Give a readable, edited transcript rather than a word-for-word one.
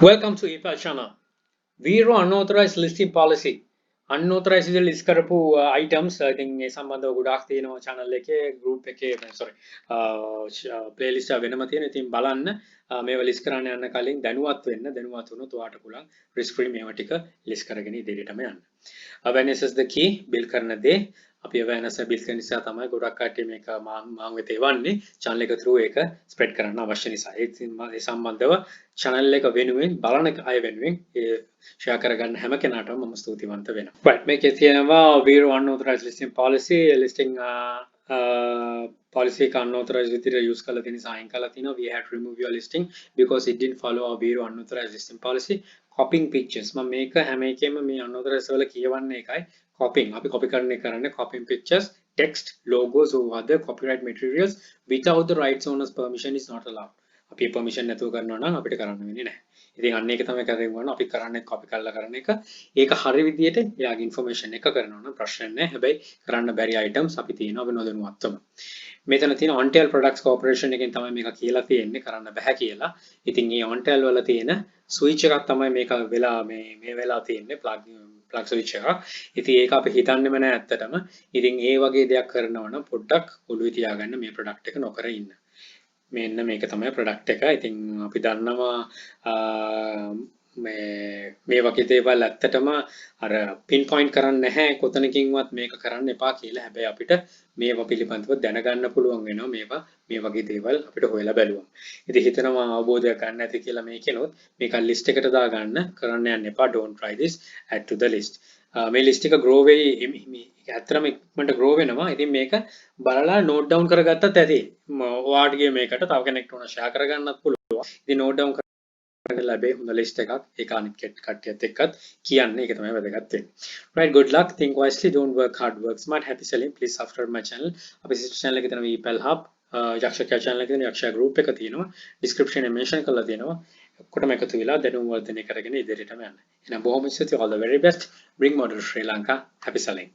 Welcome to EPA channel. VeRO Unauthorized listing policy. Unauthorized list කරපු items ඉතින් ඒ සම්බන්ධව ගොඩාක් තියෙනවා channel එකේ group එකේ sorry playlist එක වෙනම තියෙන. ඉතින් බලන්න මේවා list කරන්න යන්න කලින් දැනුවත් වුණොත් ඔයාට පුළුවන් risk free මේවා ටික list කරගෙන ඉදිරියටම යන්න. Awareness is the key. build කරන දේ අපි awareness build කරන නිසා තමයි ගොඩක් කට්ටිය මේක මම වෙත එවන්නේ channel එක through එක spread කරන්න අවශ්‍ය නිසා. ඒ සම්බන්ධව channel එක වෙනුවෙන් බලන අය වෙනුවෙන් share කරගන්න හැම කෙනාටම මම ස්තුතිවන්ත වෙනවා. Right මේකේ තියෙනවා VeRO Unauthorized listing policy listing policy එක unauthorized විදිහට use කරලා තියෙන sign කරලා තිනවා. We had to remove your listing because it didn't follow our VeRO Unauthorized listing policy. Copying pictures මම මේක හැම එකෙම මේ unauthorized වල කියවන්නේ එකයි copying අපි copy කරන්නේ copying pictures text logos or other copyright materials without the rights owner's permission is not allowed. අපි permission නැතුව කරනවා නම් අපිට කරන්න වෙන්නේ නැහැ. ඉතින් අන්න ඒක තමයි කරගෙන අපි කරන්නේ copy කරලා කරන එක. ඒක හරි විදියට එයාගේ information එක කරනවා නම් ප්‍රශ්න නැහැ. හැබැයි කරන්න බැරි items අපි තියෙනවා අපි නොදැනුවත්වම. මෙතන තියෙන Untitled Products Corporation එකෙන් තමයි මේක කියලා තියෙන්නේ කරන්න බෑ කියලා. ඉතින් මේ Untitled වල තියෙන switch එකක් තමයි මේක වෙලා මේ වෙලා තියෙන්නේ plug switch එක. ඉතින් ඒක අපි හිතන්නෙම නෑ ඇත්තටම. ඉතින් ඒ වගේ දෙයක් කරනවා නම් පොඩ්ඩක් ඔළුවේ තියාගන්න මේ product එක නොකර ඉන්න. මෙන්න මේක තමයි product එක. ඉතින් අපි දන්නවා මේ වගේ දේවල් ඇත්තටම අර පින් පොයින්ට් කරන්නේ නැහැ කොතනකින්වත් මේක කරන්න එපා කියලා. හැබැයි අපිට මේවා පිළිබඳව දැනගන්න පුළුවන් වෙනවා මේ වගේ දේවල් අපිට හොයලා බලුවම. ඉතින් හිතනවා අවබෝධයක් ගන්න ඇති කියලා මේකෙනොත් මේක list එකට දාගන්න කරන්න යන්න එපා. Don't try this, add to the list. මේ list එක grow වෙයි ඇත්තටම ඉක්මනට grow වෙනවා. ඉතින් මේක බලලා note down කරගත්තත් ඇති. ඔයාටගේ මේකට තව කෙනෙක්ට උන share කරගන්නත් පුළුවන්. ඉතින් note down ලැබේ හොඳ list එකක් ඒක අනිත් කට්ටියත් එක්කත් කියන්නේ ඒක තමයි වැදගත් වෙන්නේ. Right, good luck, think wisely, don't work hard, work smart, happy selling. Please subscribe my channel. අපි sister channel එකේ තියෙනවා EPL Hub යක්ෂයා channel එකේ තියෙන යක්ෂයා group එක තියෙනවා description එකේ mention කරලා තියෙනවා. ඔක්කොටම එකතු වෙලා දැනුම් වර්ධනය කරගෙන ඉදිරියටම යන්න. එහෙනම් බොහොම ස්තුතියි, all the very best. Bring model Sri Lanka, happy selling.